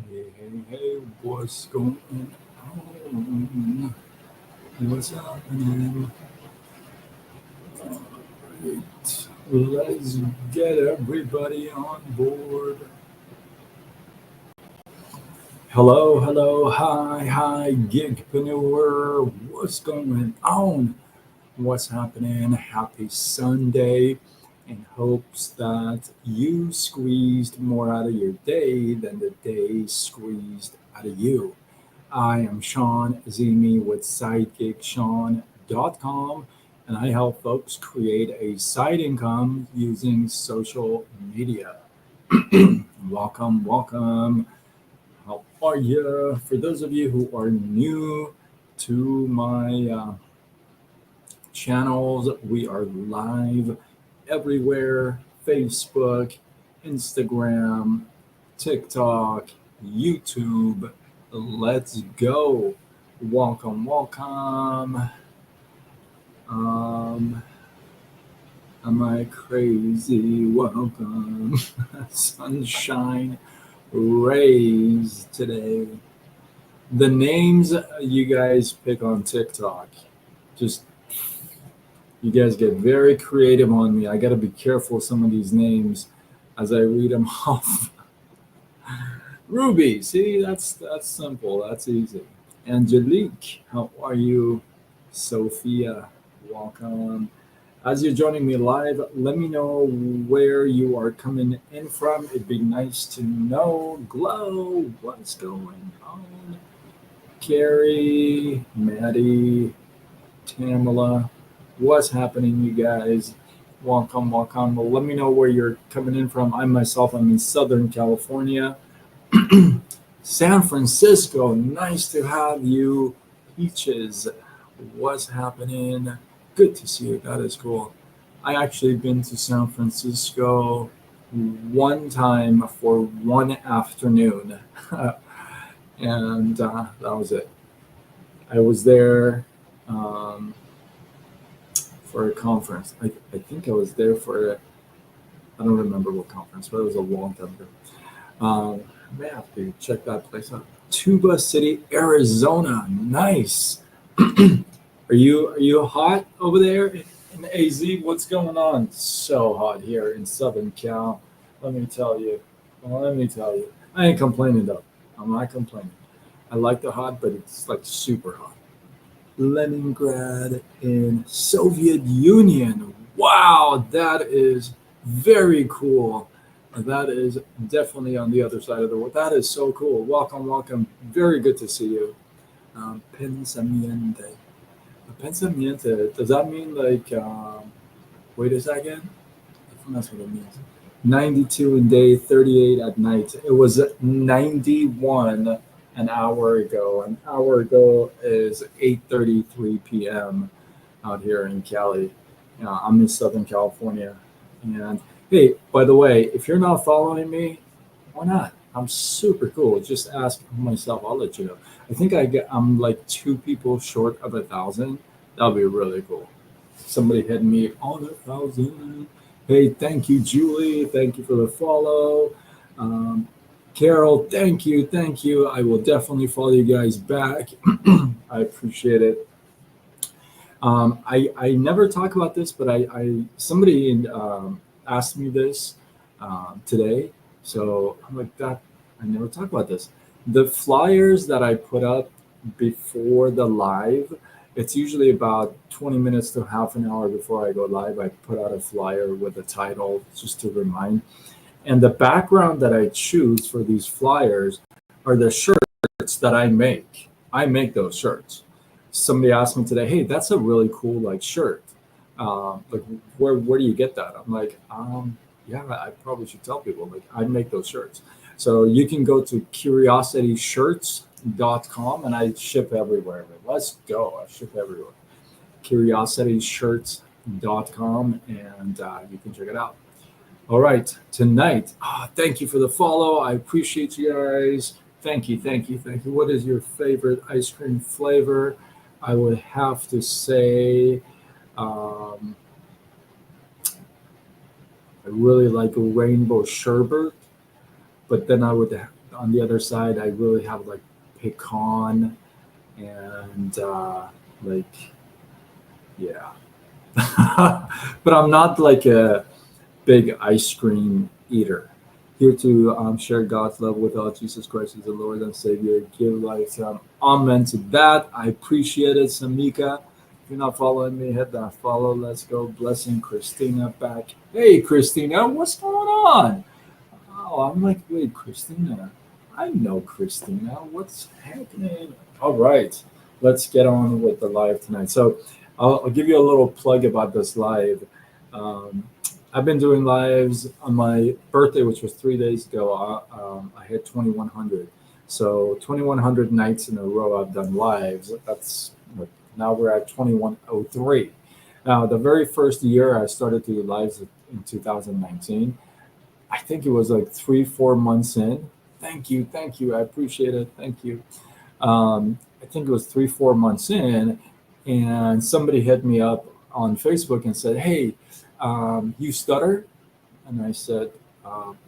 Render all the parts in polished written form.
Hey, what's going on? What's happening? Right. Let's get everybody on board. Hello, hi, gigpreneur. What's going on? What's happening? Happy Sunday. In hopes that you squeezed more out of your day than the day squeezed out of you. I am Sean Azimi with SidekickSean.com, and I help folks create a side income using social media. Welcome. How are you? For those of you who are new to my channels, we are live everywhere: Facebook, Instagram, TikTok, YouTube. Let's go. Welcome. Um, am I crazy? Welcome. Sunshine rays today. The names you guys pick on TikTok, just you guys get very creative on me. I got to be careful with some of these names as I read them off. Ruby, see, that's simple. That's easy. Angelique, how are you? Sophia, welcome. As you're joining me live, let me know where you are coming in from. It'd be nice to know. Glow, what's going on? Carrie, Maddie, Tamala, what's happening, you guys? Welcome. Well, let me know where you're coming in from. I'm in Southern California. San Francisco, nice to have you. Peaches, what's happening? Good to see you. That is cool. I actually been to San Francisco one time for one afternoon, and that was it. I was there um, for a conference. I think I was there for I don't remember what conference, but it was a long time ago. I may have to check that place out. Tuba City, Arizona. Nice. Are you hot over there in AZ? What's going on? So hot here in Southern Cal. Let me tell you. I ain't complaining though. I'm not complaining. I like the hot, but it's like super hot. Leningrad in Soviet Union. Wow, that is very cool. That is definitely on the other side of the world. That is so cool. Welcome. Very good to see you. Pensamiente. Pensamiente. Does that mean like? Wait a second. I think that's what it means. 92 in day, 38 at night. It was 91 an hour ago. An hour ago is 8:33 p.m. out here in Cali. I'm in Southern California. And hey, by the way, if you're not following me, why not? I'm super cool. Just ask myself. I'll let you know. I'm like two people short of 1,000. That'll be really cool. Somebody hit me on 1,000. Hey, thank you, Julie. Thank you for the follow. Um, Carol, thank you. I will definitely follow you guys back. I appreciate it. I never talk about this, but I somebody asked me this today, so I'm like that. I never talk about this. The flyers that I put up before the live, it's usually about 20 minutes to half an hour before I go live. I put out a flyer with a title just to remind. And the background that I choose for these flyers are the shirts that I make. I make those shirts. Somebody asked me today, "Hey, that's a really cool like shirt. Like, where do you get that?" I'm like, yeah, I probably should tell people. Like, I make those shirts. So you can go to curiositysshirts.com and I ship everywhere. Let's go. I ship everywhere. Curiositysshirts.com and you can check it out. All right, tonight. Thank you for the follow. I appreciate you guys. Thank you. What is your favorite ice cream flavor? I would have to say um, I really like a rainbow sherbet, but then I would on the other side, I really have like pecan and like, yeah. But I'm not like a big ice cream eater. Here to share God's love with all. Jesus Christ is the Lord and Savior. Give life. Amen to that. I appreciate it, Samika. If you're not following me, hit that follow. Let's go. Blessing Christina back. Hey, Christina, what's going on? Oh, I'm like, wait, Christina. I know Christina. What's happening? All right, let's get on with the live tonight. So, I'll give you a little plug about this live. Um, I've been doing lives on my birthday, which was 3 days ago. I hit 2,100. So 2,100 nights in a row I've done lives. That's now we're at 2,103. Now, the very first year I started to do lives in 2019. I think it was like 3, 4 months in. Thank you. I appreciate it. Thank you. I think it was 3, 4 months in, and somebody hit me up on Facebook and said, "Hey, you stutter?" And I said,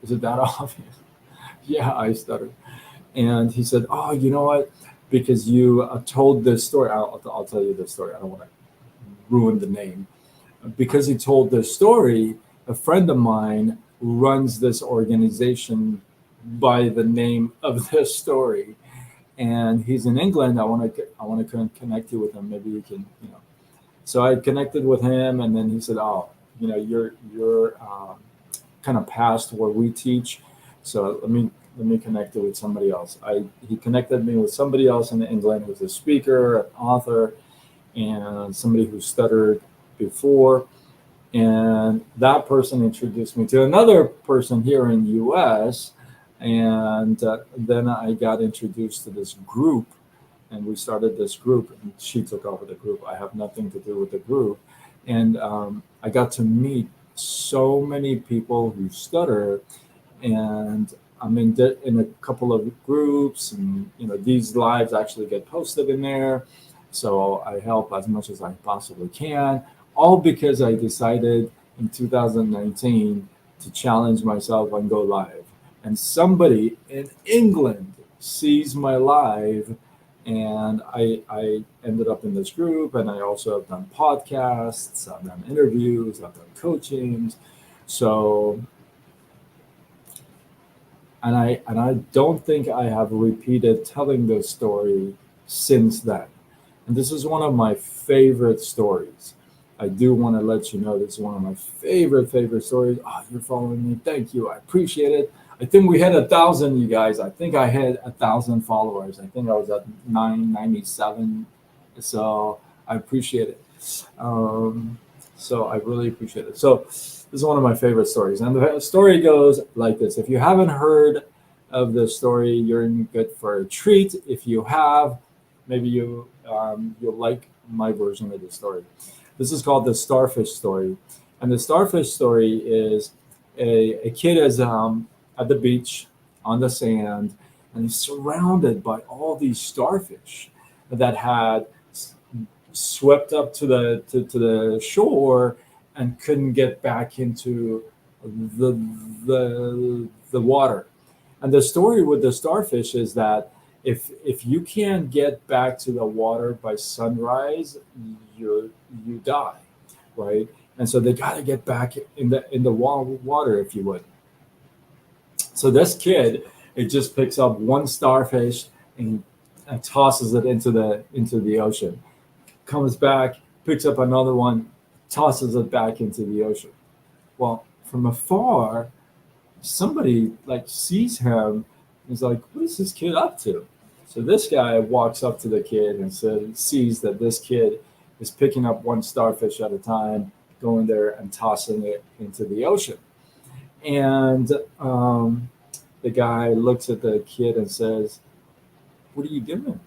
"Is it that obvious?" Yeah, I stutter. And he said, "Oh, you know what? Because you told this story, I'll tell you this story. I don't want to ruin the name. Because he told this story, a friend of mine runs this organization by the name of this story, and he's in England. I want to connect you with him. Maybe you can, you know." So I connected with him, and then he said, "Oh, you're kind of past where we teach, so let me connect you with somebody else." He connected me with somebody else in England who's a speaker, an author, and somebody who stuttered before. And that person introduced me to another person here in the US. And then I got introduced to this group, and we started this group, and she took over the group. I have nothing to do with the group. And I got to meet so many people who stutter, and I'm in a couple of groups, and these lives actually get posted in there. So I help as much as I possibly can, all because I decided in 2019 to challenge myself and go live. And somebody in England sees my live, and I ended up in this group, and I also have done podcasts, I've done interviews, I've done coachings. So, and I don't think I have repeated telling this story since then. And this is one of my favorite stories. I do want to let you know this is one of my favorite stories. Oh, you're following me. Thank you. I appreciate it. I think we had 1,000, you guys. I think I had 1,000 followers. I think I was at 997. So I appreciate it. So I really appreciate it. So this is one of my favorite stories. And the story goes like this. If you haven't heard of the story, you're in good for a treat. If you have, maybe you'll like my version of the story. This is called the starfish story. And the starfish story is a kid is at the beach on the sand, and he's surrounded by all these starfish that had swept up to the shore and couldn't get back into the the water. And the story with the starfish is that if you can't get back to the water by sunrise, you die, right? And so they got to get back in the water, if you would. So this kid, it just picks up one starfish and tosses it into the ocean. Comes back, picks up another one, tosses it back into the ocean. Well, from afar, somebody like sees him and is like, "What is this kid up to?" So this guy walks up to the kid and sees that this kid is picking up one starfish at a time, going there and tossing it into the ocean. And the guy looks at the kid and says, "What are you doing?"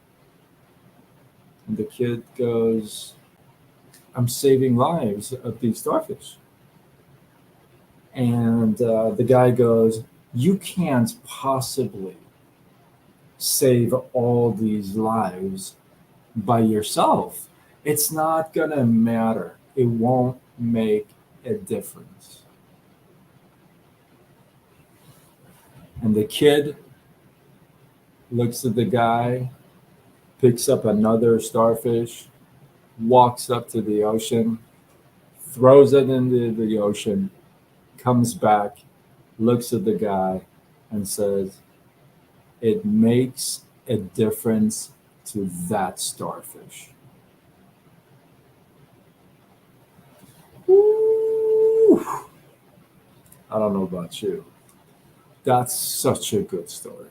And the kid goes, "I'm saving lives of these starfish." And the guy goes, "You can't possibly save all these lives by yourself. It's not going to matter. It won't make a difference." And the kid looks at the guy, picks up another starfish, walks up to the ocean, throws it into the ocean, comes back, looks at the guy, and says, "It makes a difference to that starfish." Woo! I don't know about you. That's such a good story.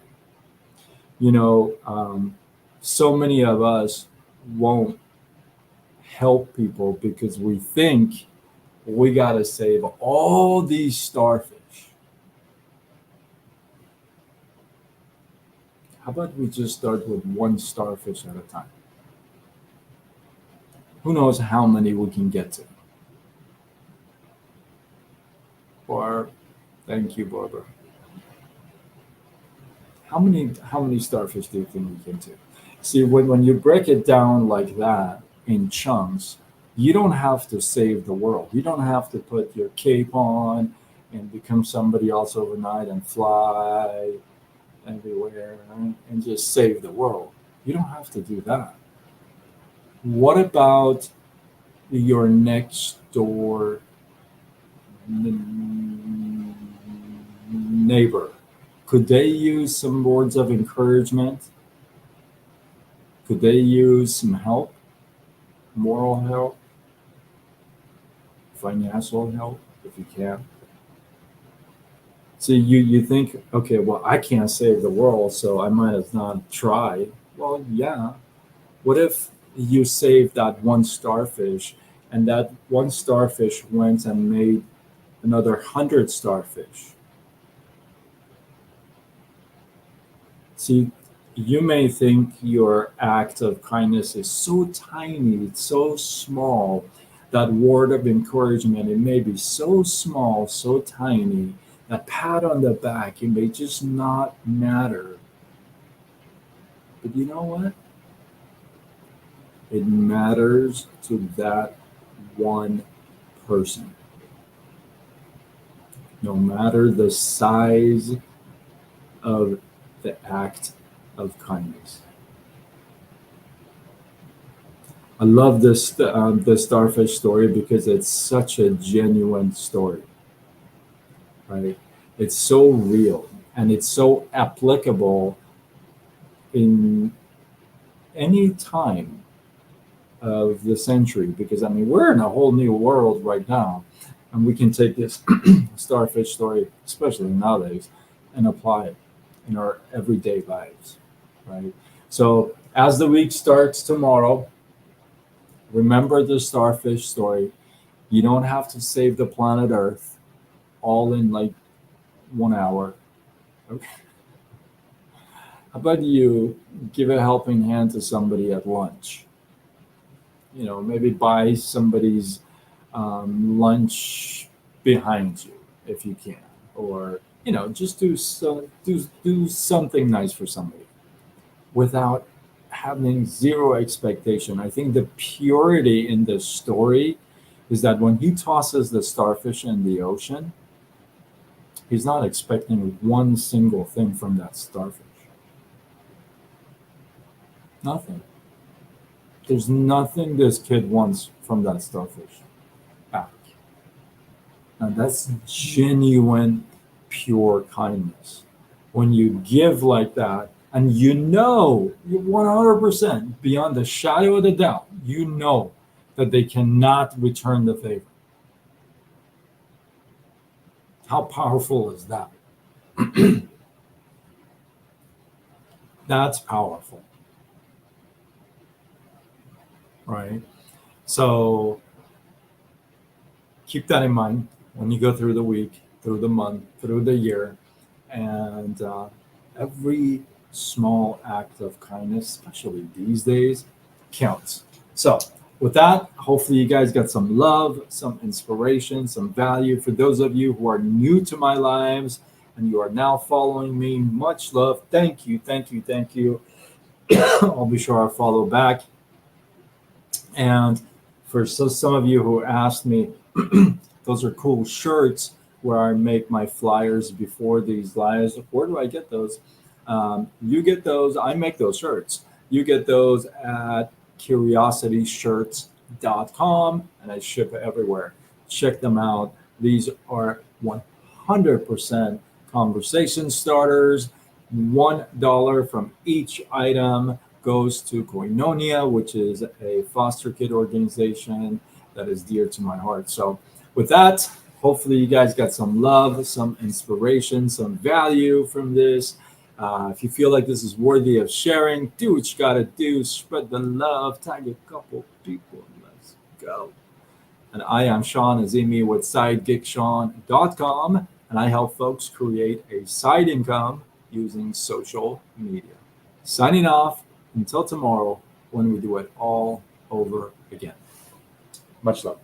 You know, so many of us won't help people because we think we got to save all these starfish. How about we just start with one starfish at a time? Who knows how many we can get to? Or, thank you, Barbara. How many starfish do you think we can do? See, when you break it down like that in chunks, you don't have to save the world. You don't have to put your cape on and become somebody else overnight and fly everywhere and just save the world. You don't have to do that. What about your next door neighbor? Could they use some words of encouragement? Could they use some help, moral help, financial help, if you can? So you think, okay, well, I can't save the world, so I might as not try. Well, yeah. What if you saved that one starfish, and that one starfish went and made another 100 starfish? See, you may think your act of kindness is so tiny, it's so small, that word of encouragement, it may be so small, so tiny, that pat on the back, it may just not matter. But you know what? It matters to that one person. No matter the size of the act of kindness. I love this the starfish story because it's such a genuine story, right? It's so real and it's so applicable in any time of the century because I mean we're in a whole new world right now, and we can take this starfish story, especially nowadays, and apply it in our everyday lives, right? So as the week starts tomorrow, remember the starfish story. You don't have to save the planet Earth all in like 1 hour. Okay. How about you give a helping hand to somebody at lunch? You know, maybe buy somebody's lunch behind you if you can, or just do something nice for somebody without having zero expectation. I think the purity in this story is that when he tosses the starfish in the ocean, he's not expecting one single thing from that starfish. Nothing. There's nothing this kid wants from that starfish back. And that's genuine, pure kindness. When you give like that, and you're 100% beyond the shadow of the doubt, that they cannot return the favor. How powerful is that? That's powerful, right? So keep that in mind when you go through the week, through the month, through the year, and every small act of kindness, especially these days, counts. So, with that, hopefully you guys got some love, some inspiration, some value. For those of you who are new to my lives and you are now following me, much love. Thank you, thank you, thank you. I'll be sure I'll follow back. And for some of you who asked me, those are cool shirts where I make my flyers before these lives. Where do I get those? You get those. I make those shirts. You get those at curiosityshirts.com, and I ship everywhere. Check them out. These are 100% conversation starters. $1 from each item goes to Koinonia, which is a foster kid organization that is dear to my heart. So, with that, hopefully, you guys got some love, some inspiration, some value from this. If you feel like this is worthy of sharing, do what you got to do. Spread the love, tag a couple people. Let's go. And I am Sean Azimi with SideGigSean.com, and I help folks create a side income using social media. Signing off until tomorrow when we do it all over again. Much love.